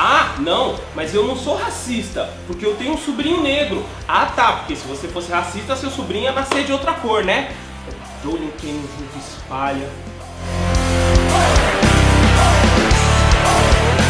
Ah, não, mas eu não sou racista, porque eu tenho um sobrinho negro. Ah, tá, porque se você fosse racista, seu sobrinho ia nascer de outra cor, né? Dou-lhe um tênis de espalha.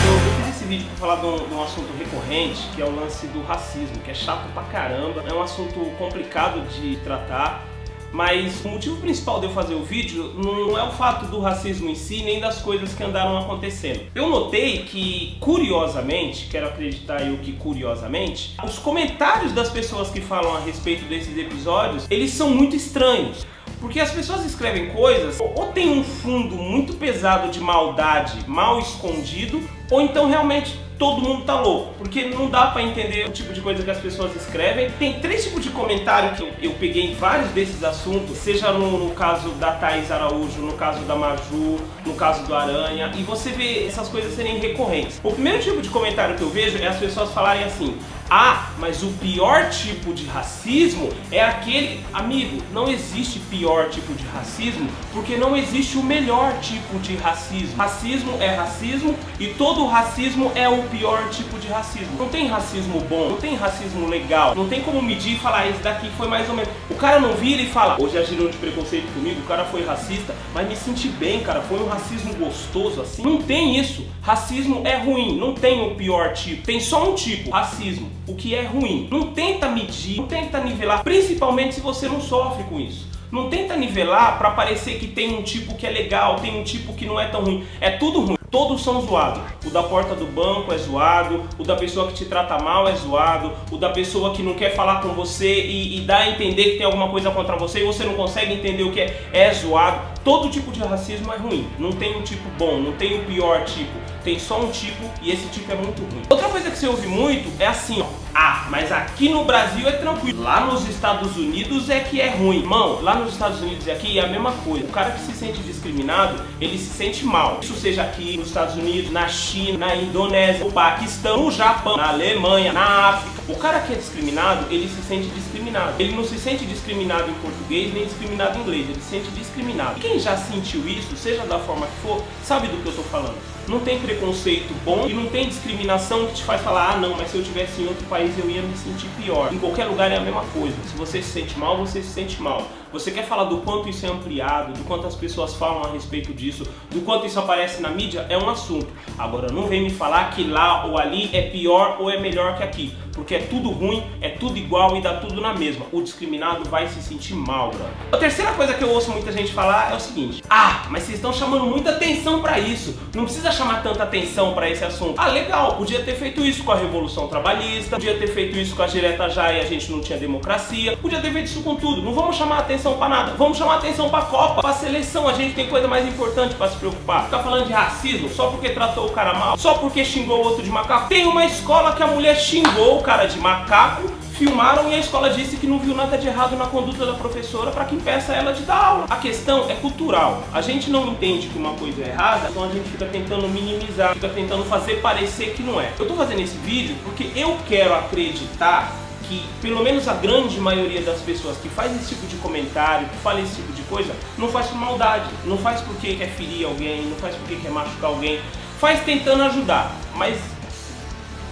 Eu fiz esse vídeo para falar de um assunto recorrente, que é o lance do racismo, que é chato pra caramba. É um assunto complicado de tratar. Mas o motivo principal de eu fazer o vídeo não é o fato do racismo em si, nem das coisas que andaram acontecendo. Eu notei que, curiosamente, quero acreditar eu que curiosamente, os comentários das pessoas que falam a respeito desses episódios, eles são muito estranhos. Porque as pessoas escrevem coisas, ou tem um fundo muito pesado de maldade, mal escondido, ou então realmente todo mundo tá louco, porque não dá pra entender o tipo de coisa que as pessoas escrevem. Tem três tipos de comentário que eu peguei em vários desses assuntos, seja no caso da Thaís Araújo, no caso da Maju, no caso do Aranha, e você vê essas coisas serem recorrentes. O primeiro tipo de comentário que eu vejo é as pessoas falarem assim: ah, mas o pior tipo de racismo é aquele... Amigo, não existe pior tipo de racismo, porque não existe o melhor tipo de racismo. Racismo é racismo e todo racismo é o pior tipo de racismo. Não tem racismo bom, não tem racismo legal, não tem como medir e falar, esse daqui foi mais ou menos. O cara não vira e fala, hoje agiram de preconceito comigo, o cara foi racista, mas me senti bem, cara, foi um racismo gostoso assim. Não tem isso. Racismo é ruim, não tem o pior tipo, tem só um tipo, racismo. O que é ruim. Não tenta medir, não tenta nivelar, principalmente se você não sofre com isso. Não tenta nivelar pra parecer que tem um tipo que é legal, tem um tipo que não é tão ruim. É tudo ruim. Todos são zoados. O da porta do banco é zoado, o da pessoa que te trata mal é zoado, o da pessoa que não quer falar com você e dá a entender que tem alguma coisa contra você e você não consegue entender o que é zoado. Todo tipo de racismo é ruim. Não tem um tipo bom, não tem o pior tipo. Tem só um tipo e esse tipo é muito ruim. Outra coisa que você ouve muito é assim, ó. Ah, mas aqui no Brasil é tranquilo. Lá nos Estados Unidos é que é ruim. Irmão, lá nos Estados Unidos e aqui é a mesma coisa. O cara que se sente discriminado, ele se sente mal. Isso seja aqui nos Estados Unidos, na China, na Indonésia, no Paquistão, no Japão, na Alemanha, na África. O cara que é discriminado, ele se sente discriminado. Ele não se sente discriminado em português, nem discriminado em inglês. Ele se sente discriminado. Quem já sentiu isso, seja da forma que for, sabe do que eu tô falando. Não tem preconceito bom e não tem discriminação que te faz falar, ah não, mas se eu estivesse em outro país eu ia me sentir pior. Em qualquer lugar é a mesma coisa. Se você se sente mal, você se sente mal. Você quer falar do quanto isso é ampliado, do quanto as pessoas falam a respeito disso, do quanto isso aparece na mídia, é um assunto. Agora não vem me falar que lá ou ali é pior ou é melhor que aqui. Porque é tudo ruim, é tudo igual e dá tudo na mesma. O discriminado vai se sentir mal, brother. A terceira coisa que eu ouço muita gente falar é o seguinte: ah, mas vocês estão chamando muita atenção pra isso. Não precisa chamar tanta atenção pra esse assunto. Ah, legal, podia ter feito isso com a Revolução Trabalhista, podia ter feito isso com a direta já e a gente não tinha democracia, podia ter feito isso com tudo. Não vamos chamar atenção pra nada, vamos chamar atenção pra Copa, pra seleção. A gente tem coisa mais importante pra se preocupar. Ficar falando de racismo só porque tratou o cara mal, só porque xingou o outro de macaco. Tem uma escola que a mulher xingou o cara de macaco, filmaram e a escola disse que não viu nada de errado na conduta da professora para que impeça ela de dar aula. A questão é cultural. A gente não entende que uma coisa é errada, então a gente fica tentando minimizar, fica tentando fazer parecer que não é. Eu tô fazendo esse vídeo porque eu quero acreditar que pelo menos a grande maioria das pessoas que faz esse tipo de comentário, que fala esse tipo de coisa, não faz por maldade, não faz porque quer ferir alguém, não faz porque quer machucar alguém, faz tentando ajudar, mas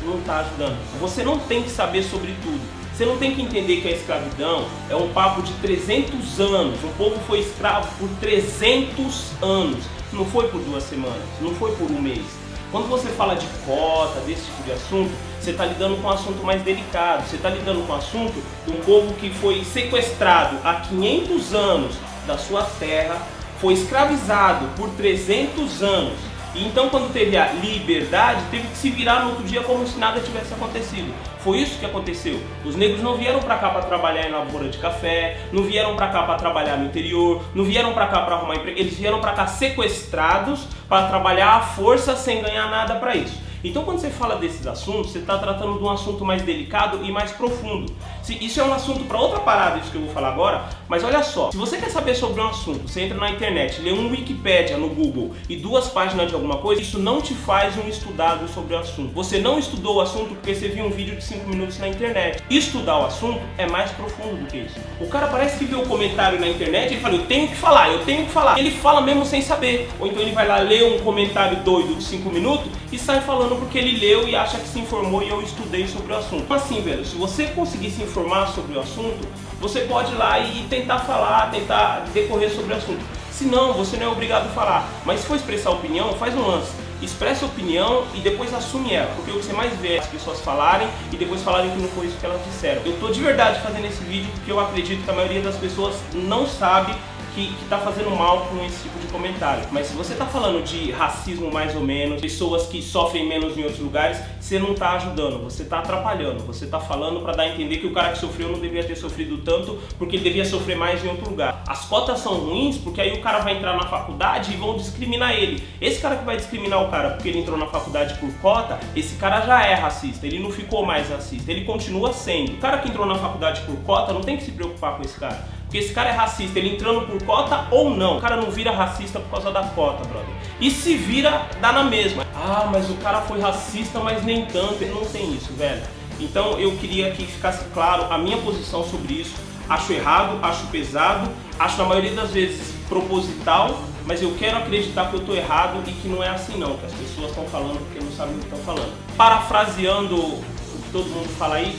não está ajudando. Você não tem que saber sobre tudo. Você não tem que entender que a escravidão é um papo de 300 anos. O povo foi escravo por 300 anos. Não foi por 2 semanas, não foi por um mês. Quando você fala de cota, desse tipo de assunto, você está lidando com um assunto mais delicado. Você está lidando com um assunto de um povo que foi sequestrado há 500 anos da sua terra, foi escravizado por 300 anos. E então quando teve a liberdade, teve que se virar no outro dia como se nada tivesse acontecido. Foi isso que aconteceu. Os negros não vieram pra cá pra trabalhar em lavoura de café, não vieram pra cá pra trabalhar no interior, não vieram pra cá pra arrumar emprego. Eles vieram pra cá sequestrados para trabalhar à força sem ganhar nada pra isso. Então quando você fala desses assuntos, você está tratando de um assunto mais delicado e mais profundo. Isso é um assunto para outra parada, isso que eu vou falar agora, mas olha só, se você quer saber sobre um assunto, você entra na internet, lê um Wikipédia no Google e 2 páginas de alguma coisa, isso não te faz um estudado sobre o assunto. Você não estudou o assunto porque você viu um vídeo de 5 minutos na internet. Estudar o assunto é mais profundo do que isso. O cara parece que vê o comentário na internet e fala, eu tenho que falar, eu tenho que falar. Ele fala mesmo sem saber. Ou então ele vai lá ler um comentário doido de 5 minutos e sai falando falando porque ele leu e acha que se informou e eu estudei sobre o assunto. Então assim, velho, se você conseguir se informar sobre o assunto, você pode ir lá e tentar falar, tentar decorrer sobre o assunto. Se não, você não é obrigado a falar. Mas se for expressar opinião, faz um lance. Expressa a opinião e depois assume ela. Porque o que você mais vê é as pessoas falarem e depois falarem que não foi isso que elas disseram. Eu tô de verdade fazendo esse vídeo porque eu acredito que a maioria das pessoas não sabe que tá fazendo mal com esse tipo de comentário. Mas se você tá falando de racismo mais ou menos, pessoas que sofrem menos em outros lugares, você não tá ajudando, você tá atrapalhando. Você tá falando pra dar a entender que o cara que sofreu não devia ter sofrido tanto porque ele devia sofrer mais em outro lugar. As cotas são ruins porque aí o cara vai entrar na faculdade e vão discriminar ele. Esse cara que vai discriminar o cara porque ele entrou na faculdade por cota, esse cara já é racista, ele não ficou mais racista, ele continua sendo. O cara que entrou na faculdade por cota não tem que se preocupar com esse cara. Porque esse cara é racista, ele entrando por cota ou não. O cara não vira racista por causa da cota, brother. E se vira, dá na mesma. Ah, mas o cara foi racista, mas nem tanto. Ele não tem isso, velho. Então eu queria que ficasse claro a minha posição sobre isso. Acho errado, acho pesado, acho na maioria das vezes proposital, mas eu quero acreditar que eu tô errado e que não é assim não, que as pessoas estão falando porque não sabem o que estão falando. Parafraseando o que todo mundo fala aí,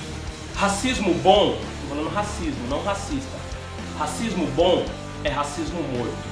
racismo bom, tô falando racismo, não racista. Racismo bom é racismo morto.